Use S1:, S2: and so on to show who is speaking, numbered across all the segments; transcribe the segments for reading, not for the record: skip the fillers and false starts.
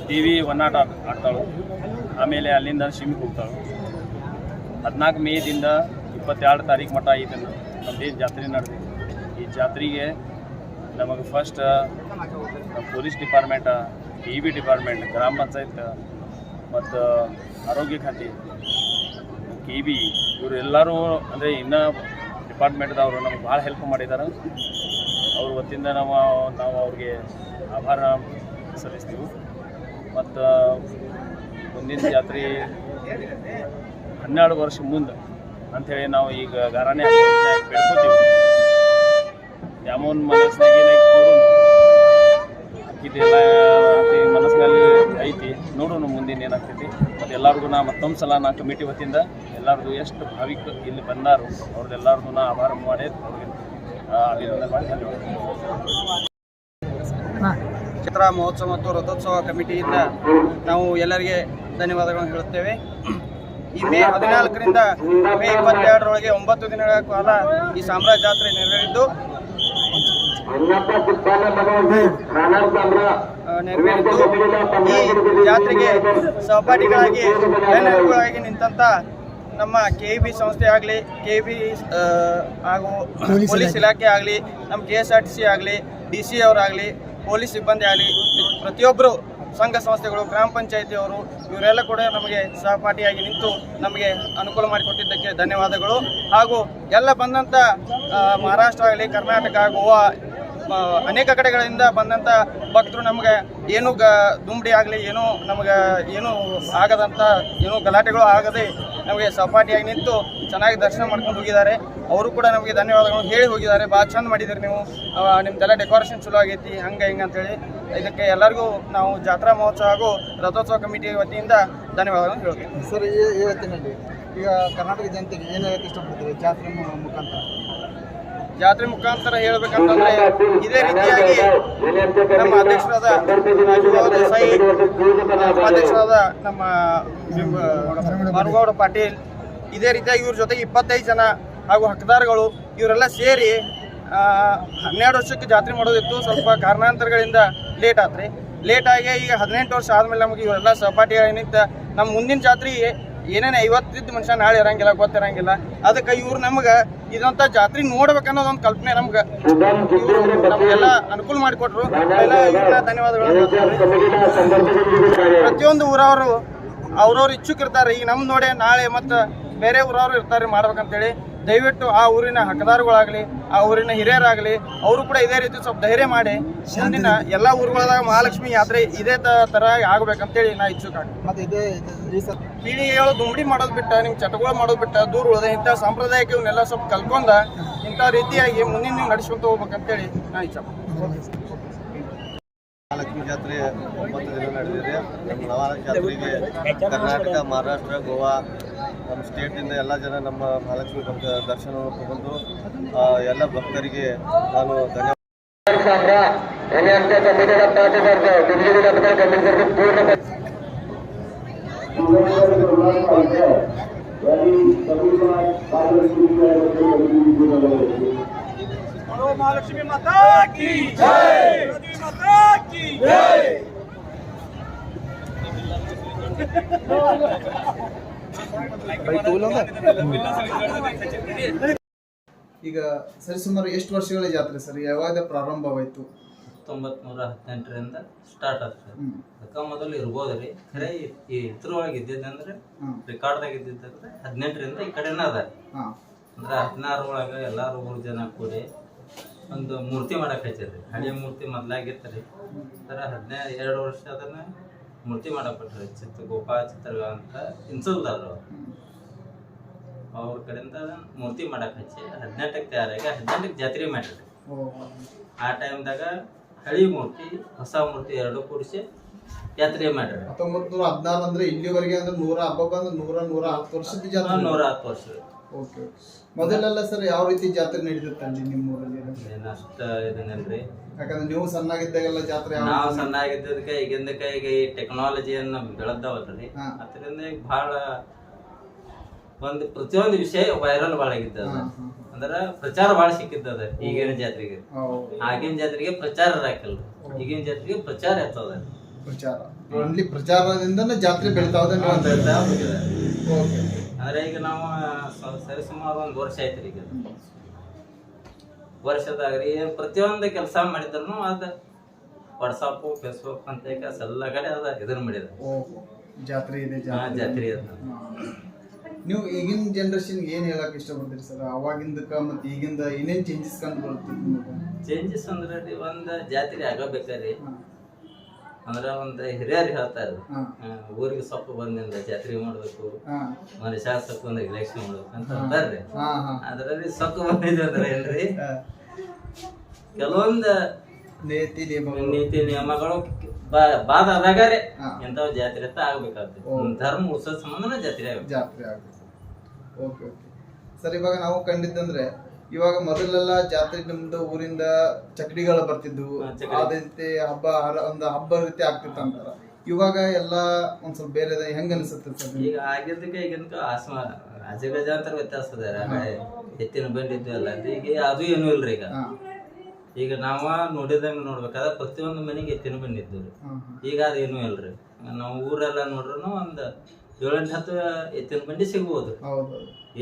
S1: TV ಒನ್ನಾಟ ಆಡ್ತಾಳು. ಆಮೇಲೆ ಅಲ್ಲಿಂದ ಶಿಮಿಗೆ ಹೋಗ್ತಾಳು. 14 ಮೇದಿಂದ 22 ತಾರೀಕು ಮಟ್ಟ ಇದನ್ನು ನಮ್ಮದೇನು ಜಾತ್ರೆ ನಡೆದಿದೆ. ಈ ಜಾತ್ರೆಗೆ ನಮಗೆ first police department, EB department, ಗ್ರಾಮ ಪಂಚಾಯತ್ ಮತ್ತು ಆರೋಗ್ಯ ಖಾತೆ, KB ಇವರು ಎಲ್ಲರೂ ಅಂದರೆ ಇನ್ನೂ ಡಿಪಾರ್ಟ್ಮೆಂಟ್ದವರು ನಮ್ಗೆ ಭಾಳ ಹೆಲ್ಪ್ ಮಾಡಿದ್ದಾರೆ. ಅವ್ರ ವತಿಯಿಂದ ನಾವು ಅವ್ರಿಗೆ ಆಭಾರ ಸಲ್ಲಿಸ್ತೀವಿ. ಮತ್ತು ಮುಂದಿನ ಜಾತ್ರೆ 12 ವರ್ಷ ಮುಂದೆ ಅಂಥೇಳಿ ನಾವು ಈಗ ಗಾರಾಣೆ ಬೆಳ್ಕೋತೀವಿ. ಯಾಮೋನ್ ಮನಸ್ಸಿನಾಗ ಏನಾಯ್ತು ಇದೆಲ್ಲ ಮನಸ್ಸಿನಲ್ಲಿ ಐತಿ, ನೋಡೋಣ ಮುಂದಿನ ಏನಾಗ್ತೈತಿ. ಮತ್ತು ಎಲ್ಲರಿಗೂ ಮತ್ತೊಂದು ಸಲ ಕಮಿಟಿ ವತಿಯಿಂದ ಎಲ್ಲರಿಗೂ ಎಷ್ಟು ಭಾವಿಕ ಇಲ್ಲಿ ಬಂದಾರು ಅವ್ರದ್ದೆಲ್ಲರಿಗೂ ಆಭಾರ ಮಾಡಿ ಅವ್ರಿಗೆ ಅಭಿನಂದನೆ ಮಾಡಿ ಧನ್ಯವಾದ.
S2: ಚಿತ್ರ ಮಹೋತ್ಸವ ಮತ್ತು ರಥೋತ್ಸವ ಕಮಿಟಿಯಿಂದ ನಾವು ಎಲ್ಲರಿಗೆ ಧನ್ಯವಾದಗಳನ್ನು ಹೇಳುತ್ತೇವೆ. ಈ ಮೇ 14ರಿಂದ ಮೇ 22ರೊಳಗೆ 9 ದಿನಗಳ ಕಾಲ ಈ ಸಾಮ್ರಾಜ್ಯ ಜಾತ್ರೆ ನೆರವೇರಿದ್ದು ಈ ಜಾತ್ರೆಗೆ ಸಹಪಾಠಿಗಳಾಗಿ ಬೆನ್ನೆಲುಬುಗಳಾಗಿ ನಿಂತ ನಮ್ಮ KEB ಸಂಸ್ಥೆ ಆಗಲಿ, KEB ಹಾಗೂ ಪೊಲೀಸ್ ಇಲಾಖೆ ಆಗಲಿ, ನಮ್ಮ KSRTC ಆಗಲಿ, DC ಅವರಾಗಲಿ, ಪೊಲೀಸ್ ಸಿಬ್ಬಂದಿ ಆಗಲಿ, ಪ್ರತಿಯೊಬ್ಬರು ಸಂಘ ಸಂಸ್ಥೆಗಳು, ಗ್ರಾಮ ಪಂಚಾಯಿತಿಯವರು ಇವರೆಲ್ಲ ಕೂಡ ನಮಗೆ ಸಹಪಾಠಿಯಾಗಿ ನಿಂತು ನಮಗೆ ಅನುಕೂಲ ಮಾಡಿಕೊಟ್ಟಿದ್ದಕ್ಕೆ ಧನ್ಯವಾದಗಳು. ಹಾಗೂ ಎಲ್ಲ ಬಂದಂಥ ಮಹಾರಾಷ್ಟ್ರ ಆಗಲಿ, ಕರ್ನಾಟಕ, ಗೋವಾ ಅನೇಕ ಕಡೆಗಳಿಂದ ಬಂದಂಥ ಭಕ್ತರು ನಮಗೆ ಏನೂ ದುಂಬಡಿ ಆಗಲಿ, ಏನೂ ನಮಗೆ ಏನೂ ಆಗದಂಥ ಏನೂ ಗಲಾಟೆಗಳು ಆಗದೆ ನಮಗೆ ಸಹಪಾಠಿಯಾಗಿ ನಿಂತು ಚೆನ್ನಾಗಿ ದರ್ಶನ ಮಾಡ್ಕೊಂಡು ಹೋಗಿದ್ದಾರೆ. ಅವರು ಕೂಡ ನಮಗೆ ಧನ್ಯವಾದಗಳು ಹೇಳಿ ಹೋಗಿದ್ದಾರೆ. ಭಾಳ ಚಂದ ಮಾಡಿದ್ದೀರಿ ನೀವು, ನಿಮ್ದೆಲ್ಲ ಡೆಕೋರೇಷನ್ ಚಲೋ ಆಗೈತಿ, ಹಂಗೆ ಹಿಂಗೆ ಅಂತೇಳಿ. ಇದಕ್ಕೆ ಎಲ್ಲರಿಗೂ ನಾವು ಜಾತ್ರಾ ಮಹೋತ್ಸವ ಹಾಗೂ ರಥೋತ್ಸವ ಕಮಿಟಿ ವತಿಯಿಂದ ಧನ್ಯವಾದಗಳನ್ನು ಹೇಳ್ತೀವಿ.
S3: ಸರ್, ಈ ಹೊತ್ತಿನಲ್ಲಿ ಈಗ ಕರ್ನಾಟಕ ಜನತೆಗೆ ಏನು ಹೇಳಕ್ಕೆ ಇಷ್ಟಪಡ್ತೀವಿ ಜಾತ್ರೆ ಮುಖಾಂತರ?
S2: ಜಾತ್ರೆ ಮುಖಾಂತರ ಹೇಳ್ಬೇಕಂತಂದ್ರೆ ಇದೇ ರೀತಿಯಾಗಿ ನಮ್ಮ ಅಧ್ಯಕ್ಷರಾದ ರಾಜುಗೌಡ ದೇಸಾಯಿ, ಉಪಾಧ್ಯಕ್ಷರಾದ ನಮ್ಮ ಮಾರುಗೌಡ ಪಾಟೀಲ್, ಇದೇ ರೀತಿಯಾಗಿ ಇವ್ರ ಜೊತೆಗೆ 25 ಜನ ಹಾಗೂ ಹಕ್ಕದಾರಗಳು ಇವರೆಲ್ಲ ಸೇರಿ 12 ವರ್ಷಕ್ಕೆ ಜಾತ್ರೆ ಮಾಡೋದಿತ್ತು. ಸ್ವಲ್ಪ ಕಾರಣಾಂತರಗಳಿಂದ ಲೇಟ್ ಆತ್ರಿ. ಲೇಟಾಗಿ ಈಗ 18 ವರ್ಷ ಆದಮೇಲೆ ನಮಗೆ ಇವರೆಲ್ಲ ಸಹಪಾಠಿಗಳಿಂದ ನಮ್ಮ ಮುಂದಿನ ಜಾತ್ರೆ ಏನೇನು 50 ಮನುಷ್ಯ ನಾಳೆ ಇರಂಗಿಲ್ಲ, ಗೊತ್ತಿರಂಗಿಲ್ಲ. ಅದಕ್ಕೆ ಇವ್ರು ನಮ್ಗೆ ಇದಂಥ ಜಾತ್ರೆ ನೋಡ್ಬೇಕನ್ನೋದೊಂದು ಕಲ್ಪನೆ ನಮ್ಗೆ ಇವರು ನಮಗೆಲ್ಲ ಅನುಕೂಲ ಮಾಡಿಕೊಟ್ರು. ಎಲ್ಲ ಇವ್ರನ್ನ ಧನ್ಯವಾದಗಳು. ಪ್ರತಿಯೊಂದು ಊರವರು ಅವ್ರವ್ರು ಇಚ್ಛುಕಿರ್ತಾರೆ. ಈಗ ನಮ್ಮ ನೋಡಿ ನಾಳೆ ಮತ್ತು ಬೇರೆ ಊರವರು ಇರ್ತಾರೆ ಮಾಡ್ಬೇಕಂತೇಳಿ. ದಯವಿಟ್ಟು ಆ ಊರಿನ ಹಕ್ಕದಾರಗಳಾಗಲಿ, ಆ ಊರಿನ ಹಿರಿಯರಾಗಲಿ, ಅವರು ಕೂಡ ಇದೇ ರೀತಿ ಸ್ವಲ್ಪ ಧೈರ್ಯ ಮಾಡಿ ಮುಂದಿನ ಎಲ್ಲ ಊರುಗಳಾಗ ಮಹಾಲಕ್ಷ್ಮಿ ಯಾತ್ರೆ ಇದೇ ಥರ ಆಗ್ಬೇಕಂತೇಳಿ ನಾ ಇಚ್ಛುಕ.
S3: ಮತ್ತು ಇದೇ
S2: ಪೀಳಿಗೆಗಳು ದುಂಬಡಿ ಮಾಡೋದು ಬಿಟ್ಟ, ನಿಮ್ಮ ಚಟಗಳು ಮಾಡೋದು ಬಿಟ್ಟ ದೂರ ಉಳಿದ ಇಂಥ ಸಾಂಪ್ರದಾಯಿಕ ಇವನ್ನೆಲ್ಲ ಸ್ವಲ್ಪ ಕಲ್ಕೊಂಡ ಇಂಥ ರೀತಿಯಾಗಿ ಮುಂದಿನ ನೀವು ನಡೆಸ್ಕೊಂತ ಹೋಗ್ಬೇಕಂತೇಳಿ ನಾ ಇಚ್ಛೆ.
S4: ಮಹಾಲಕ್ಷ್ಮಿ ಜಾತ್ರೆ 9 ದಿನ ನಡೆದಿದೆ. ನಮ್ಮ ಮಹಾಲಕ್ಷ್ಮಿ ಜಾತ್ರೆಗೆ ಕರ್ನಾಟಕ, ಮಹಾರಾಷ್ಟ್ರ, ಗೋವಾ, ನಮ್ಮ ಸ್ಟೇಟಿಂದ ಎಲ್ಲ ಜನ ನಮ್ಮ ಮಹಾಲಕ್ಷ್ಮಿ ದರ್ಶನವನ್ನು ತಗೊಂಡು ಎಲ್ಲ ಭಕ್ತರಿಗೆ ನಾನು ಧನ್ಯವಾದ.
S2: ಮಹಾಲಕ್ಷ್ಮಿ ಮಾತಾ ಕಿ ಜೈ, ಮಾತಾ ಕಿ ಜೈ.
S3: ಈಗ ಸರಿಸುಮಾರು ಎಷ್ಟು ವರ್ಷಗಳ ಜಾತ್ರೆ ಸರ್? ಯಾವಾಗ ಪ್ರಾರಂಭವಾಯಿತು?
S5: 1918ರಿಂದ ಸ್ಟಾರ್ಟ್ ಆಗ್ತದೆ. ಅದಕ್ಕೆ ಮೊದಲು ಇರ್ಬೋದ್ರಿ. ಖರೆ ಈ ಇದ್ರೊಳಗೆ ಇದ್ದಿದ್ದಂದ್ರೆ ರೆಕಾರ್ಡ್ದಾಗ ಇದ್ದಿದ್ದಂದ್ರೆ 18ರಿಂದ ಈ ಕಡೆನ ಅದ. ಅಂದ್ರೆ 16 ಒಳಗೆ ಎಲ್ಲಾರು 3 ಜನ ಕೂಡಿ ಒಂದು ಮೂರ್ತಿ ಮಾಡಕ್ ಹಚ್ಚಿದ್ರಿ. ಹಳೆ ಮೂರ್ತಿ ಮೊದ್ಲಾಗಿರ್ತರಿ. ಅದರ 12 ವರ್ಷ ಅದನ್ನ ಮೂರ್ತಿ ಮಾಡಕ್ ಬಿಟ್ರಿ. ಗೋಪಾಲ ಚಿತ್ರ ಅಂತ ಇನ್ಸಲ್ದಾರ ಅವ್ರ ಕಡೆಯಿಂದ ಮೂರ್ತಿ ಮಾಡಕ್ ಹಚ್ಚಿ 18ಕ್ಕೆ ತಯಾರಾಗಿ 18ಕ್ಕೆ ಜಾತ್ರೆ ಮಾಡ್ರಿ. ಆ ಟೈಮ್ದಾಗ ಹಳಿ ಮೂರ್ತಿ ಹೊಸ ಮೂರ್ತಿ 2 ಕೂಡಿಸಿ ಜಾತ್ರೆ ಮಾಡ್ರಿ.
S3: 1916 ಅಂದ್ರೆ ಇಲ್ಲಿವರೆಗೆ ಅಂದ್ರೆ 100 ಹಬ್ಬಕ್ಕೆ ಅಂದ್ರೆ 110 ವರ್ಷದ ಜಾತ್ರೆ.
S5: 110 ವರ್ಷ.
S3: ಓಕೆ. ಮೊದಲೆಲ್ಲ ಸರ್ ಯಾವ ರೀತಿ ಜಾತ್ರೆ ನಡೀತಿತ್ತು ಅಲ್ಲಿ ನಿಮ್ಮ ಊರಲ್ಲಿ?
S5: ಏನಷ್ಟ ಇದನ್ನಲ್ರಿ.
S3: ಯಾಕಂದ್ರೆ ನೀವು ಸಣ್ಣಾಗಿದ್ದಾಗೆಲ್ಲ ಜಾತ್ರೆ
S5: ನಾವು ಸಣ್ಣಾಗಿದ್ದಕ್ಕೆ ಈಗಿಂದಕ್ಕೆ ಈಗ ಈ ಟೆಕ್ನಾಲಜಿಯನ್ನ ಬೆಳೆದವಲ್ರಿ. ಅದರಿಂದ ಈಗ ಬಹಳ ಒಂದು ಪ್ರತಿಯೊಂದು ವಿಷಯ ವೈರಲ್ ಭಾಳ ಆಗಿದ್ದದ. ಅಂದ್ರ ಪ್ರಚಾರ ಭಾಳ ಸಿಕ್ಕಿದ್ದದ ಈಗಿನ ಜಾತ್ರೆಗೆ. ಆಗಿನ ಜಾತ್ರೆಗೆ ಪ್ರಚಾರ ಹಾಕಲ್ಲ, ಈಗಿನ ಜಾತ್ರೆಗೆ ಪ್ರಚಾರ ಹೆಚ್ಚದ.
S3: ಪ್ರಚಾರ ಓನ್ಲಿ ಪ್ರಚಾರದಿಂದನೇ ಜಾತ್ರೆ ಬೆಳಿತಾ
S5: ಅಂದ್ರೆ ಈಗ ನಾವು ಸರಿ ಸುಮಾರು 1 ವರ್ಷ ಆಯ್ತ್ರಿ. ಈಗ ವರ್ಷದಾಗ್ರಿ ಪ್ರತಿಯೊಂದು ಕೆಲಸ ಮಾಡಿದ್ರು ಅದ ವಾಟ್ಸಪ್, ಫೇಸ್ಬುಕ್ ಅಂತ ಎಲ್ಲ ಕಡೆ ಅದ ಇದನ್ನ ಮಾಡಿದ
S3: ಜಾತ್ರೆ ಇದೆ.
S5: ಜಾತ್ರೆ ಅದ.
S3: ನೀವು ಈಗಿನ ಜನರೇಷನ್ ಏನ್ ಹೇಳಕ್ ಇಷ್ಟಪಡ್ತೀರಿ ಸರ್? ಅವಾಗಿಂದಕ್ಕ ಮತ್ತೆ ಈಗಿಂದ ಏನೇನ್ ಚೇಂಜಸ್ ಕಂಡು ಬರುತ್ತೆ?
S5: ಚೇಂಜಸ್ ಅಂದ್ರೆ ಒಂದ್ ಜಾತ್ರೆ ಆಗಬೇಕ್ರಿ. ಅಂದ್ರ ಒಂದ್ ಹಿರಿಯರು ಹೇಳ್ತಾರೆ ಊರಿಗೆ ಸ್ವಲ್ಪ ಬಂದಿಂದ ಜಾತ್ರೆ ಮಾಡ್ಬೇಕು, ಮನೆ ಶಾಸಕ ಒಂದ್ ಎಲೆಕ್ಷನ್ ಮಾಡ್ಬೇಕು ಅಂತ ಅಂತಾರ್ರಿ. ಅದ್ರಲ್ಲಿ ಸೊಕ್ಕ ಬಂದಿದ್ವಿ ಅಂದ್ರೆ ಏನ್ರಿ, ಕೆಲವೊಂದ್ ನೀತಿ ನಿಯಮಗಳು ಬಾದ ಆದಾಗರೆ ಎಂತಾವ್ ಜಾತ್ರೆ ಅಂತ ಆಗ್ಬೇಕಾಗ್ತದೆ. ಧರ್ಮ ಉತ್ಸವ ಸಂಬಂಧನ ಜಾತ್ರೆ
S3: ಆಗ್ಬೇಕು. Okay okay sir. ಇವಾಗ ನಾವು ಕಂಡಿದ್ದಂದ್ರೆ ಇವಾಗ ಮೊದಲೆಲ್ಲ ಜಾತ್ರೆ ನಮ್ದು ಊರಿಂದ ಚಕಡಿಗಳು ಬರ್ತಿದ್ವು, ಅದಂತೆ ಹಬ್ಬ ಒಂದು ಹಬ್ಬ ರೀತಿ ಆಗ್ತಿತ್ತು ಅಂತಾರ. ಇವಾಗ ಎಲ್ಲ ಒಂದ್ ಸ್ವಲ್ಪ ಬೇರೆ ಹೆಂಗ ಅನಿಸುತ್ತೆ ಸರ್?
S5: ಈಗ ಆಗಿದ್ದಕ್ಕೆ ಈಗಿಂದ ಅಜಗಜಾಂತರ ವ್ಯತ್ಯಾಸ ಅದ. ಎತ್ತಿನ ಬಂದಿದ್ದು ಅಲ್ಲ ಈಗ ಅದು ಏನೂ ಇಲ್ರಿ. ಈಗ ನಾವ ನೋಡಿದಂಗ ನೋಡ್ಬೇಕಾದ್ರೆ ಪ್ರತಿಯೊಂದು ಮನೆಗೆ ಎತ್ತಿನ ಬಂದಿದ್ದು. ಈಗ ಅದೇನು ಇಲ್ರಿ. ನಾವು ಊರೆಲ್ಲ ನೋಡ್ರು ಒಂದ್ 7-10 ಎತ್ತಿನ ಬಂಡಿ ಸಿಗ್ಬೋದು.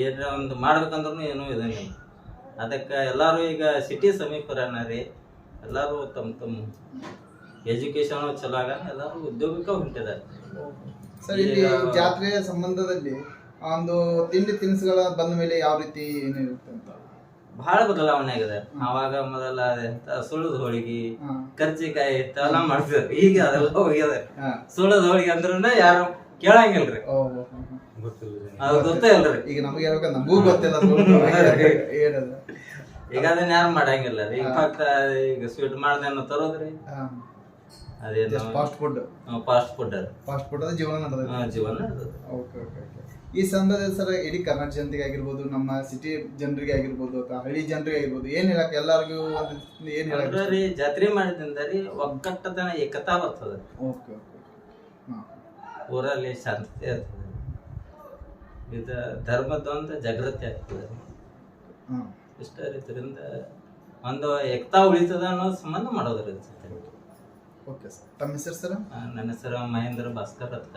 S5: ಏನ್ರ ಒಂದ್ ಮಾಡ್ಬೇಕಂದ್ರೂ ಏನೂ ಇದಂಗಿಲ್ಲ. ಅದಕ್ಕೆ ಎಲ್ಲಾರು ಈಗ ಸಿಟಿ ಸಮೀಪರನ ರೀ. ಎಲ್ಲಾರು ತಮ್ಮ ಎಜುಕೇಶನ್ ಚಲೋ ಆಗ ಎಲ್ಲಾರು ಉದ್ಯೋಗಕ್ಕೆ ಹೊಂಟಿದ್ದಾರೆ
S3: ಸರ್. ಇಲ್ಲಿ ಜಾತ್ರೆಯ ಸಂಬಂಧದಲ್ಲಿ ಒಂದು ತಿಂಡಿ ತಿನಿಸುಗಳ ಬಂದ ಮೇಲೆ ಯಾವ ರೀತಿ ಏನಿರುತ್ತೆ ಅಂತ
S5: ಬಹಳ ಬದಲಾವಣೆ ಆಗಿದೆ. ಅವಾಗ ಮೊದಲ ಸುಳ್ಳದ ಹೋಳಿಗೆ, ಕರ್ಜಿಕಾಯಿ ಎಲ್ಲ ಮಾಡ್ತಿದ್ರು. ಈಗ ಅದೆಲ್ಲ ಹೋಗ್ಯದ. ಸುಳ್ಳದ ಹೋಳಿಗೆ ಅಂದ್ರೂ ಯಾರು ಕೇಳಂಗಿಲ್ರಿ. ಅದು ಗೊತ್ತೇ ಇಲ್ರಿ.
S3: ಈಗ ನಮಗೆ ನಮಗೂ ಗೊತ್ತಿಲ್ಲ.
S5: ಈಗ ಅದನ್ನ ಯಾರು ಮಾಡಂಗಿಲ್ಲ. ಈಗ ಫಕ್ತ ಈಗ ಸ್ವೀಟ್ ಮಾಡ್ದೇನು ತರೋದ್ರಿ. ಅದೇನು
S3: ಫಾಸ್ಟ್ ಫುಡ್
S5: ಫಾಸ್ಟ್ ಫುಡ್
S3: ಅದ ಜೀವನ ನಡೆದ
S5: ಜೀವನ
S3: ಓಕೆ ಓಕೆ ಓಕೆ. ಈ ಸಂದರ್ಭದಲ್ಲಿ ಸರ್ ಇಡೀ ಕರ್ನಾಟಕ ಜನತೆಗೆ ಆಗಿರ್ಬೋದು, ನಮ್ಮ ಸಿಟಿ ಜನರಿಗೆ ಆಗಿರ್ಬೋದು ಅಥವಾ ಹಳ್ಳಿ ಜನರಿಗೆ ಆಗಿರ್ಬೋದು, ಏನ್ ಹೇಳಕ್ ಎಲ್ಲರಿಗೂ ಒಂದು ಏನ್ ಹೇಳಕ್
S5: ರೀ ಜಾತ್ರೆ ಮಾಡಿದ್ರಿಂದ ರೀ ಒಗ್ಗಟ್ಟತನ ಏಕತಾ ಬರ್ತದೆ.
S3: Okay okay. ಹಾಂ,
S5: ಊರಲ್ಲಿ ಶಾಂತಿ ಇರ್ತದೆ. ಇದು ಧರ್ಮದೊಂದು ಜಾಗೃತಿ ಆಗ್ತದೆ.
S3: ಹಾಂ,
S5: ಇಷ್ಟ ರೀತಿಯಿಂದ ಒಂದು ಏಕತಾ ಉಳಿತದ ಅನ್ನೋ ಸಂಬಂಧ ಮಾಡೋದ್ರಿ.
S3: Okay sir. ತಮ್ಮ ಹೆಸರು ಸರ್?
S5: ನನ್ನ ಹೆಸರು ಮಹೇಂದ್ರ ಭಾಸ್ಕರ್ ಅಂತ.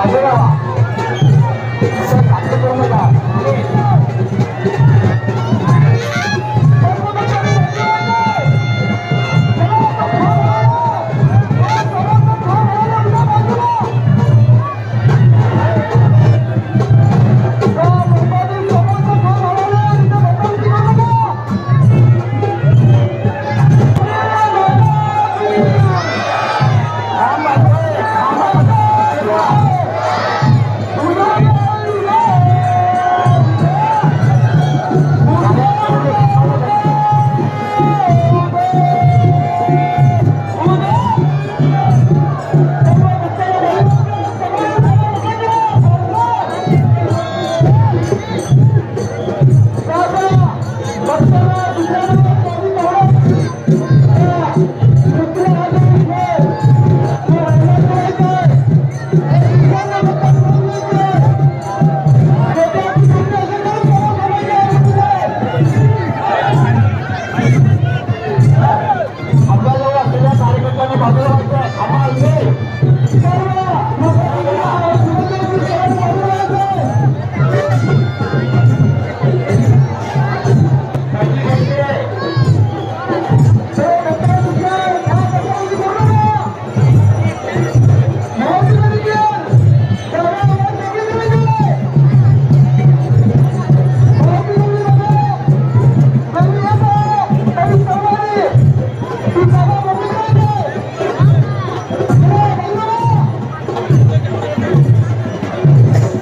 S6: Agora,